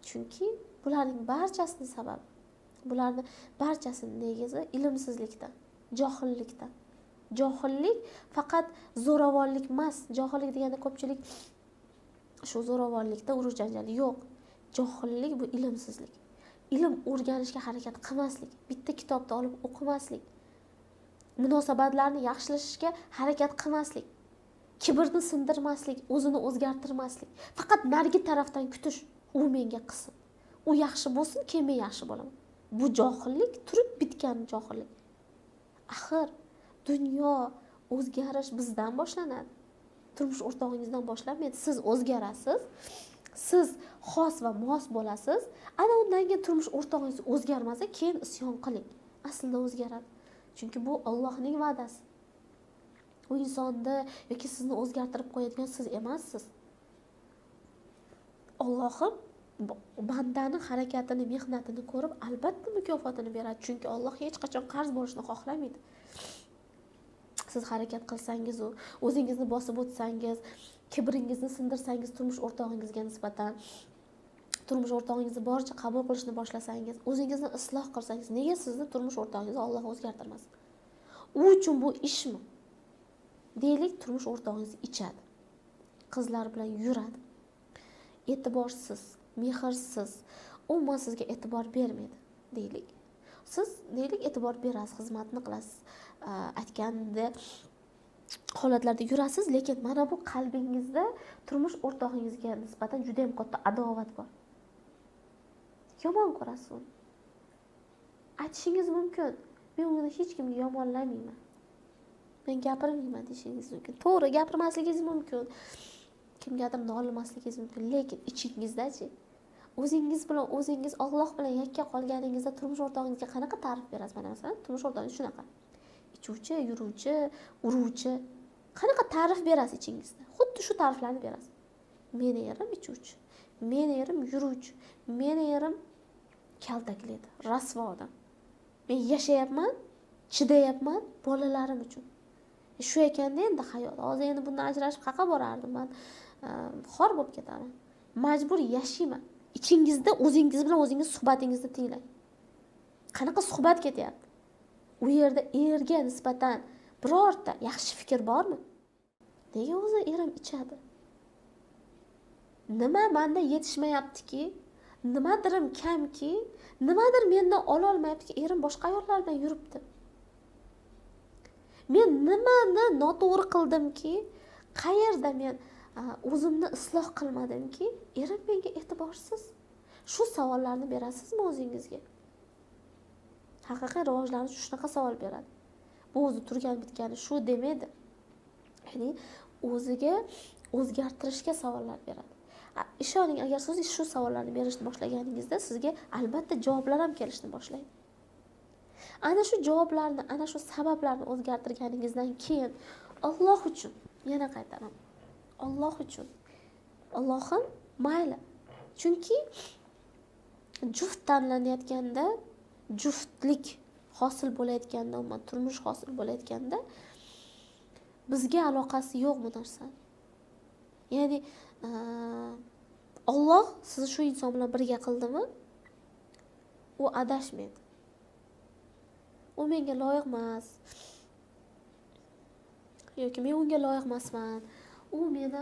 Chunki bularning barchasining sababi, bularning barchasining negizi ilmsizlikdan, johillikdan. Johillik faqat zo'ravonlik emas. Johillik deganda ko'pchilik shu zo'ravonlikda urush janjal yo'q. Johillik bu ilmsizlik. Ilm o'rganishga harakat qilmaslik, bitta kitobni olib o'qimaslik, munosabatlarni yaxshilashishga harakat qilmaslik, kibrni sindirmaslik, o'zini o'zgartirmaslik, faqat narigi tarafdan kutish, u menga qilsin, u yaxshi bo'lsin, keyin men yaxshi bo'laman. Bu johillik, turib bitgan johillik. Axir dunyo, o'zgarish bizdan boshlanadi. Turmush o'rtog'ingizdan boshlanmaydi. Siz o'zgarasiz, siz xos va mos bo'lasiz. Ana undan keyin turmush o'rtog'ingiz o'zgarmasa, keyin isyon qiling. Aslida o'zgaradi. Chunki bu Allohning va'dasi. U insonni yoki sizni o'zgartirib qo'yadigan siz emassiz. Allohim bandani harakatini, mehnatini ko'rib, albatta mukofotini beradi. Chunki Alloh hech qachon qarz bo'lishni xohlamaydi. Siz harakat qilsangiz, o'zingizni bosib o'tsangiz, kibringizni sindirsangiz turmush o'rtog'ingizga nisbatan, turmush o'rtog'ingizni boricha qabul qilishni boshlasangiz, o'zingizni isloh qilsangiz, nega sizni turmush o'rtog'ingizni Alloh o'zgartirmasin? U uchun bu ishmi? Deylik, turmush o'rtog'ingiz ichadi, qizlar bilan yuradi, e'tiborsiz, mehrsiz, umuman sizga e'tibor bermaydi deylik. Siz deylik e'tibor berasiz, xizmatni qilasiz, aytganda holatlarda yurasiz, lekin mana bu qalbingizda turmush o'rtog'ingizga nisbatan juda ham katta adovat bor. Yomon ko'rasiz uni. Aytishingiz mumkin, men uni hech kimga yomonlamayman, men gapirmayman deyishingiz mumkin. To'g'ri, gapirmasligingiz mumkin, kimgadir nolimasligingiz mumkin, lekin ichingizdachi, o'zingiz bilan o'zingiz Alloh bilan yakka qolganingizda turmush o'rtog'ingizga qanaqa ta'rif berasiz? Mana masalan, turmush o'rtog'ingiz shunaqa. Ichuvchi, yuruvchi, uruvchi. Qanaqa ta'rif berasiz ichingizda? Xuddi shu ta'riflarni berasiz. Meni erim ichuvchi, meni erim yuruvchi, meni erim kaltaklaydi, rasvo odam. Men yashayapman, chidayapman bolalarim uchun. Shu ekanda endi hayot. Hozir endi bundan ajrashib qaqa borardim men. Xor bo'lib ketaman. Majbur yashayman. Ichingizda o'zingiz bilan o'zingiz suhbatingizni tinglang. Qanaqa suhbat ketyapti? U yerda erga nisbatan birorta yaxshi fikr bormi? Nega o'zi erim ichadi? Nima menda yetishmayaptiki? Nimadirim kamki? Nimadir mendan ola olmayaptiki? Erim boshqa ayollar bilan yuribdi. Men nimani noto'g'ri qildimki? Qayerda men o'zimni isloh qilmadimki? Erim menga e'tiborsiz. Shu savollarni berasizmi o'zingizga? Haqiqiy rivojlanish shunaqa savol beradi. Bu o'zi turgan bitgani shu demaydi. Ya'ni o'ziga o'zgartirishga savollar beradi. Ishoning, agar siz shu savollarni berishni boshlaganingizda sizga albatta javoblar ham kelishni boshlaydi. Ana shu javoblarni, ana shu sabablarni o'zgartirganingizdan keyin Alloh uchun, yana qaytaraman, Alloh uchun, Allohim mayli. Chunki juft tanlanayotganda, juftlik hosil bo'layotganda, umuman turmush hosil bo'layotganda bizga aloqasi yo'q bu narsa. Ya'ni Alloh sizni shu inson bilan birga qildimi, u adashmaydi. U menga loyiq emas yoki men unga loyiq emasman, u meni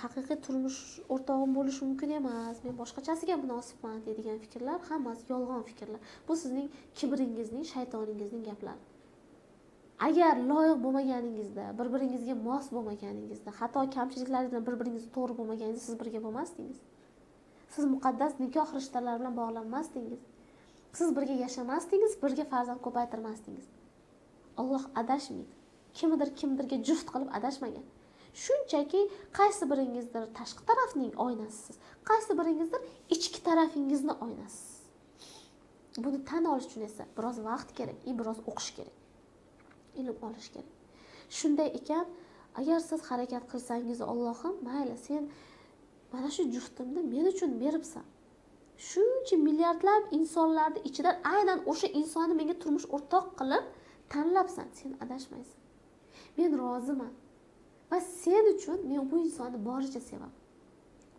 haqiqiy turmush o'rtog'im bo'lishi mumkin emas, men boshqachasiga munosibman deydigan fikrlar hammasi yolg'on fikrlar. Bu sizning kibringizning, shaytoningizning gaplari. Agar loyiq bo'lmaganingizda, bir-biringizga mos bo'lmaganingizda, xato kamchiliklaringiz bilan bir-biringizga to'g'ri bo'lmaganingizda siz birga bo'lmasdingiz. Siz muqaddas nikoh rishtalari bilan bog'lanmasdingiz. Siz birga yashamasdingiz, birga farzand ko'paytirmasdingiz. Alloh adashmaydi. Kimdirga juft qilib adashmagan. Shunchaki qaysi biringizdir tashqi tarafning oynasisiz, qaysi biringizdir ichki tarafingizni oynasisiz. Buni tan olish uchun esa biroz vaqt kerak, biroz o'qish kerak. Ilm olish kerak. Shunday ekan, agar siz harakat qilsangiz, Allohim, mayli, sen mana shu juftimni men uchun beribsan. Shuncha milliardlab insonlarning ichidan aynan o'sha insonni menga turmush o'rtoq qilib tanlabsan. Sen adashmaysan. Men roziman. Va sen uchun men bu insonni boricha sevaman.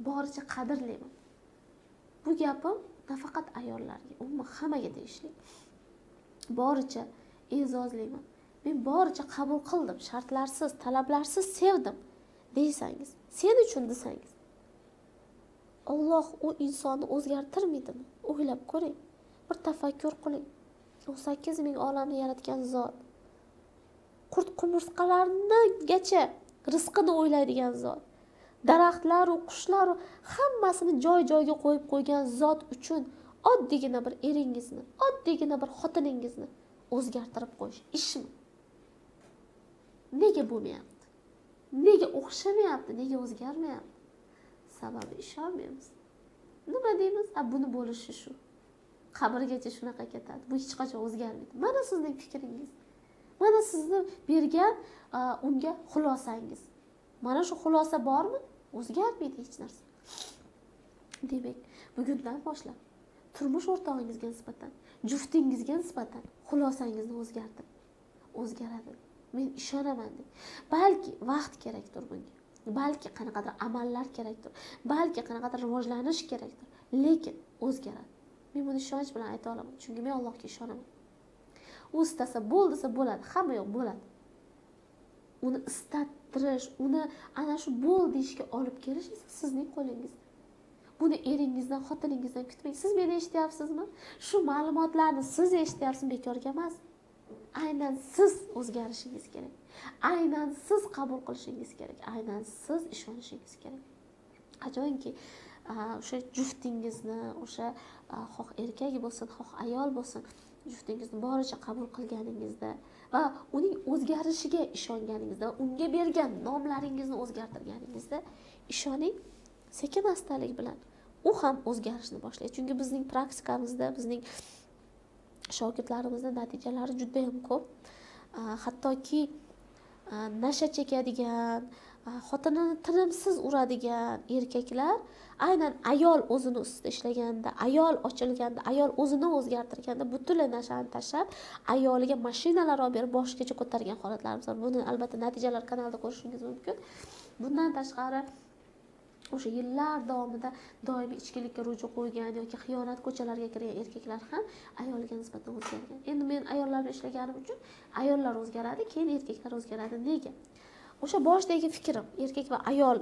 Boricha qadrlayman. Bu gapim nafaqat ayollarga, umuman hammaga tegishli. Boricha e'zozlayman. Men boricha qabul qildim, shartlarsiz, talablarsiz sevdim deysangiz, sen uchun desangiz, Alloh u insonni o'zgartirmaydimi? O'ylab ko'ring. Bir tafakkur qiling. 18 ming olamni yaratgan zot, qurt qumursqalarnigacha rizqini o'ylaydigan zot, daraxtlar va qushlar hammasini joy-joyiga qo'yib qo'ygan zot uchun oddiygina bir eringizni, oddiygina bir xotiningizni o'zgartirib qo'yish ishmi? Nega bo'lmayapti? Nega o'xshamayapti? Nega o'zgarmayapti? Sababi ishonmaymiz. Nima deymiz? Buni bo'lishi shu. Qabrgacha shunaqa ketadi. Bu hech qachon o'zgarmaydi. Mana sizning fikringiz. Mana sizni bergan unga xulosangiz. Mana shu xulosa bormi? O'zgarmaydi hech narsa. Demak, bugundan boshlab turmush o'rtog'ingizga nisbatan, juftingizga nisbatan xulosangizni o'zgartiring. O'zgaradi. Men ishonaman deb. Balki vaqt kerakdir bunga. Balki qanaqadir amallar kerakdir. Balki qanaqadir rivojlanish kerakdir. Lekin o'zgaradi. Men buni ishonch bilan ayta olaman, chunki men Allohga ishonaman. U istasa bo'l desa bo'ladi, hamma yo'q bo'ladi. Uni istattirish, uni ana shu bo'l deyishga olib kelish esa sizning qo'lingizda. Buni eringizdan, xotiningizdan kutmang. Siz meni eshityapsizmi? Shu ma'lumotlarni siz eshityapsizmi, bekorga emas. Aynan siz o'zgarishingiz kerak. Aynan siz qabul qilishingiz kerak. Aynan siz ishonishingiz kerak. Qachonki o'sha juftingizni, o'sha xoh erkak bo'lsin, xoh ayol bo'lsin, juftingizni boricha qabul qilganingizda va uning o'zgarishiga ishonganingizda, unga bergan nomlaringizni o'zgartirganingizda, ishoning, sekin-astalik bilan u ham o'zgarishni boshlaydi. Chunki bizning praktikamizda, bizning shogirdlarimizning natijalari juda ham ko'p. Hattoki nasha chekadigan, xotinini tinimsiz uradigan erkaklar aynan ayol o'zini ustida ishlaganda, ayol ochilganda, ayol o'zini o'zgartirganda butunlay nashani tashlab, ayoliga mashinalar olib berib boshgacha ko'targan holatlarimiz bor. Buni albatta natijalar kanalida ko'rishingiz mumkin. Bundan tashqari o'sha yillar davomida doimiy ichkilikka ruju qo'ygan yoki xiyonat ko'chalariga kirgan erkaklar ham ayolga nisbatan o'zgargan. Endi men ayollar bilan ishlaganim uchun ayollar o'zgaradi, keyin erkaklar o'zgaradi. Nega? O'sha boshdagi fikrim, erkak va ayol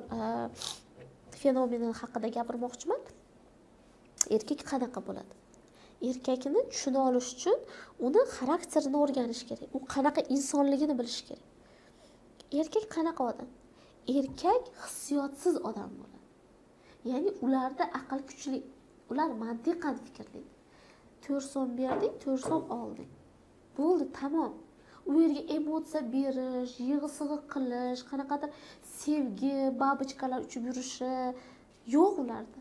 fenomeni haqida gapirmoqchiman. Erkak qanaqa bo'ladi? Erkakni tushuna olish uchun uni xarakterini o'rganish kerak. U qanaqa insonligini bilish kerak. Erkak qanaqa odam? Erkak hissiyotsiz odam bo'ladi. Ya'ni ularda aql kuchli. Ular mantiqan fikrlaydi. 4 so'm berding, 4 so'm olding. Bo'ldi, tamom. U yerga emotsiya berish, yig'i-sig'i qilish, qanaqadir sevgi, babichkalar uchib yurishi yo'q ularda.